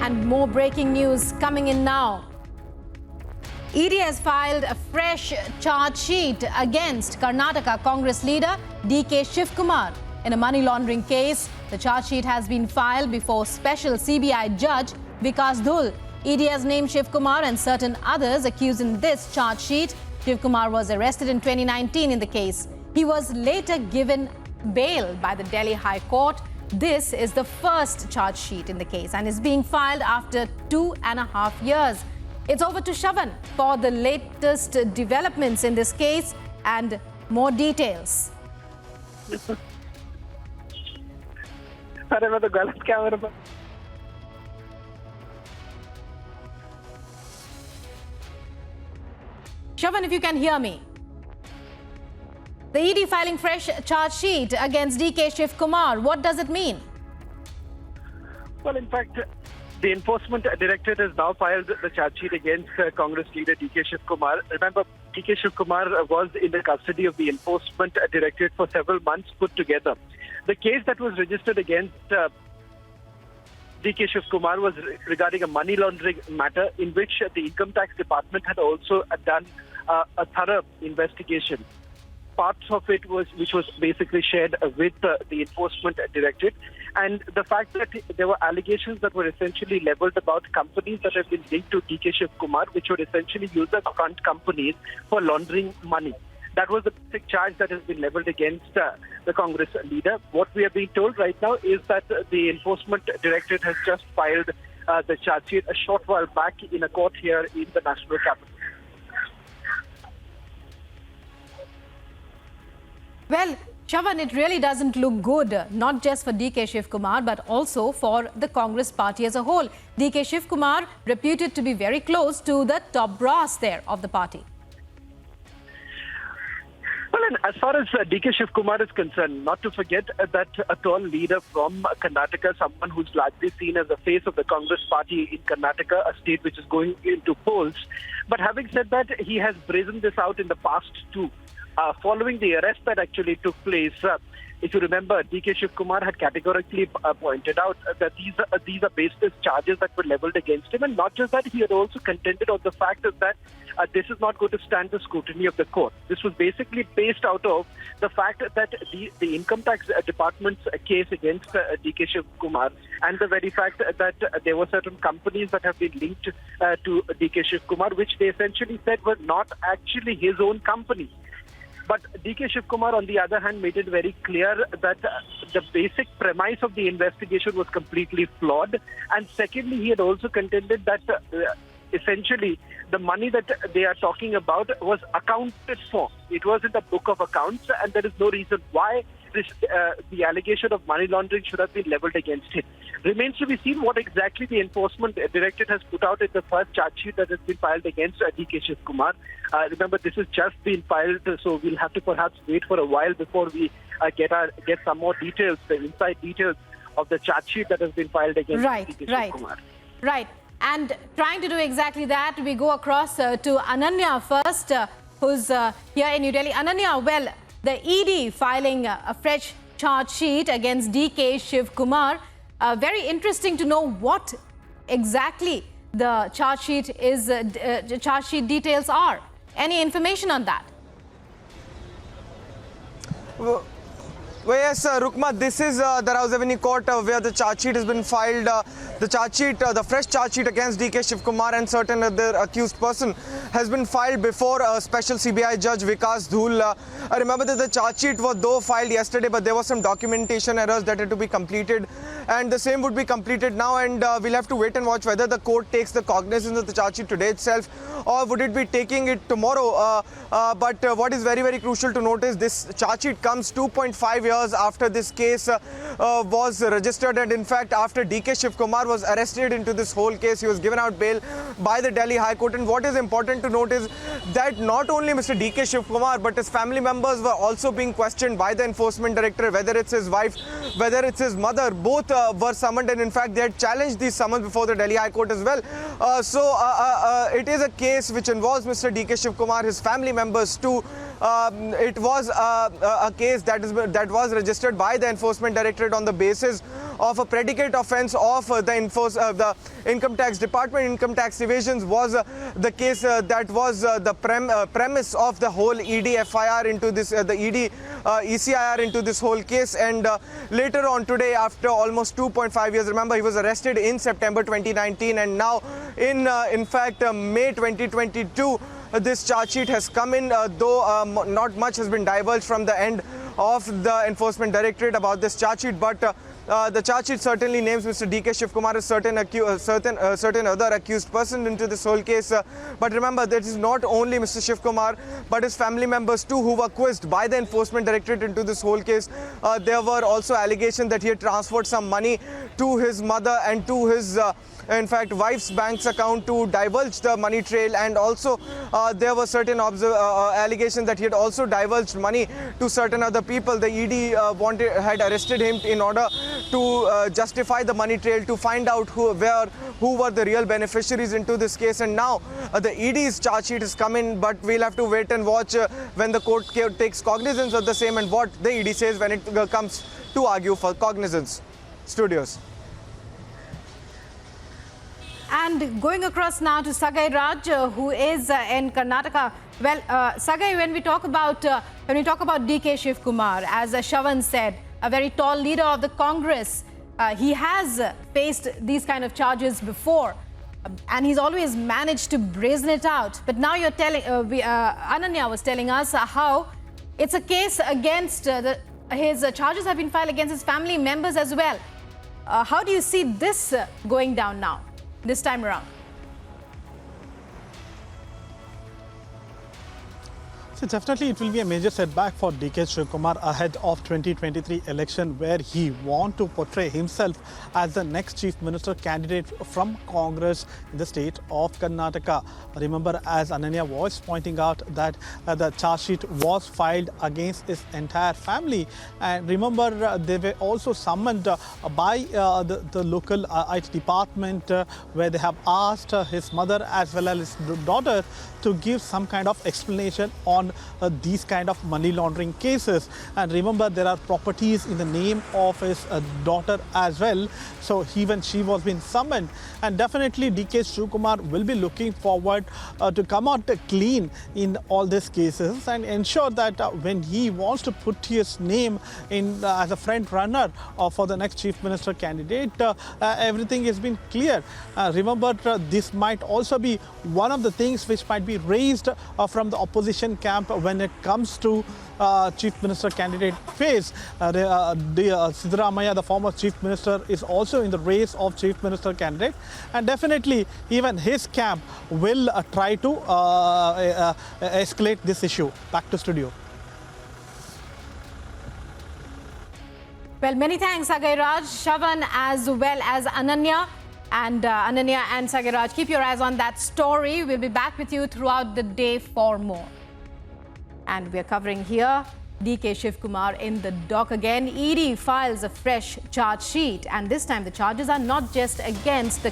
And more breaking news coming in now. ED has filed a fresh charge sheet against Karnataka Congress leader DK Shivakumar in a money laundering case. The charge sheet has been filed before special CBI judge Vikas Dhul. ED has named Shivakumar and certain others accused in this charge sheet. Shivakumar was arrested in 2019 in the case. He was later given bail by the Delhi High Court. This is the first charge sheet in the case and is being filed after 2.5 years. It's over to Shavan for the latest developments in this case and more details. Shavan, if you can hear me. The ED filing fresh charge sheet against DK Shivakumar. What does it mean? Well, in fact, the Enforcement Directorate has now filed the charge sheet against Congress leader DK Shivakumar. Remember, DK Shivakumar was in the custody of the Enforcement Directorate for several months put together. The case that was registered against DK Shivakumar was regarding a money laundering matter in which the Income Tax Department had also done a thorough investigation. Parts of it which was basically shared with the Enforcement Directorate, and the fact that there were allegations that were essentially leveled about companies that have been linked to DK Shivakumar, which were essentially used as front companies for laundering money. That was the basic charge that has been leveled against the Congress leader. What we are being told right now is that the Enforcement Directorate has just filed the charge sheet a short while back in a court here in the national capital. Well, Shavan, it really doesn't look good, not just for DK Shivakumar, but also for the Congress party as a whole. DK Shivakumar reputed to be very close to the top brass there of the party. Well, and as far as DK Shivakumar is concerned, not to forget that a tall leader from Karnataka, someone who's largely seen as the face of the Congress party in Karnataka, a state which is going into polls. But having said that, he has brazened this out in the past too. Following the arrest that actually took place, if you remember, DK Shivakumar had categorically pointed out that these are baseless charges that were leveled against him. And not just that, he had also contended on the fact that this is not going to stand the scrutiny of the court. This was basically based out of the fact that the Income Tax Department's case against DK Shivakumar and the very fact that there were certain companies that have been linked to DK Shivakumar, which they essentially said were not actually his own company. But DK Shivakumar, on the other hand, made it very clear that the basic premise of the investigation was completely flawed. And secondly, he had also contended that essentially the money that they are talking about was accounted for. It was in the book of accounts, and there is no reason why the allegation of money laundering should have been leveled against him. Remains to be seen what exactly the Enforcement Directorate has put out in the first charge sheet that has been filed against DK Shivakumar. Remember, this has just been filed, so we'll have to perhaps wait for a while before we get some more details, the inside details of the charge sheet that has been filed against DK Shivakumar. Right. And trying to do exactly that, we go across to Ananya first, who's here in New Delhi. Ananya, well, the ED filing a fresh charge sheet against DK Shivakumar. Very interesting to know what exactly the charge sheet is. Charge sheet details are. Any information on that? Well, yes, Rukma, this is the Rausavini court where the charge sheet has been filed. The fresh charge sheet against DK Shivakumar and certain other accused person has been filed before special CBI judge Vikas Dhul. I remember that the charge sheet was though filed yesterday, but there was some documentation errors that had to be completed, and the same would be completed now, and we'll have to wait and watch whether the court takes the cognizance of the charge sheet today itself or would it be taking it tomorrow. But what is very, very crucial to note is this charge sheet comes 2.5 years after this case was registered, and in fact after DK Shivakumar was arrested into this whole case. He was given out bail by the Delhi High Court, and what is important to note is that not only Mr. DK Shivakumar but his family members were also being questioned by the Enforcement Director, whether it's his wife, whether it's his mother. Both were summoned, and in fact they had challenged these summons before the Delhi High Court as well. So it is a case which involves Mr. DK Shivakumar, his family members too. It was a case that was registered by the Enforcement Directorate on the basis of a predicate offence of the Income Tax Department. Income tax evasions was the case that was the premise of the whole ED FIR into this, the ED ECIR into this whole case. And later on today, after almost 2.5 years, remember he was arrested in September 2019, and now in fact May 2022, this charge sheet has come in, though not much has been divulged from the end of the Enforcement Directorate about this charge sheet, but the charge sheet certainly names Mr. DK Shivakumar as certain other accused person into this whole case. But remember, that is not only Mr. Shivakumar, but his family members too, who were quizzed by the Enforcement Directorate into this whole case. There were also allegations that he had transferred some money to his mother and to his in fact wife's bank's account to divulge the money trail, and also there were certain allegations that he had also divulged money to certain other people. The ED had arrested him in order to justify the money trail, to find out who were the real beneficiaries into this case. And now the ED's charge sheet has come in, but we'll have to wait and watch when the court takes cognizance of the same and what the ED says when it comes to argue for cognizance. Studios. And going across now to Sagai Raj, who is in Karnataka. Well, Sagai, when we talk about DK Shivakumar, as Shavan said, a very tall leader of the Congress, he has faced these kind of charges before, and he's always managed to brazen it out. But now you're telling, Ananya was telling us how it's a case against his charges have been filed against his family members as well. How do you see this going down now, this time around? So definitely it will be a major setback for DK Shivakumar ahead of 2023 election, where he wants to portray himself as the next Chief Minister candidate from Congress in the state of Karnataka. Remember, as Ananya was pointing out, that the charge sheet was filed against his entire family. And remember, they were also summoned by the local IT department, where they have asked his mother as well as his daughter to give some kind of explanation on these kind of money laundering cases. And remember, there are properties in the name of his daughter as well. So even she was being summoned. And definitely DK Shivakumar will be looking forward to come out clean in all these cases and ensure that when he wants to put his name in as a front runner for the next Chief Minister candidate, everything has been clear. Remember, this might also be one of the things which might be raised from the opposition camp when it comes to Chief Minister candidate phase. Siddaramaiah, the former Chief Minister, is also in the race of Chief Minister candidate, and definitely even his camp will try to escalate this issue. Back to studio. Well, many thanks, Sagai Raj, Shavan, as well as Ananya. And Ananya and Sagai Raj, keep your eyes on that story. We'll be back with you throughout the day for more. And we're covering here DK Shivakumar in the dock again. ED files a fresh charge sheet, and this time the charges are not just against the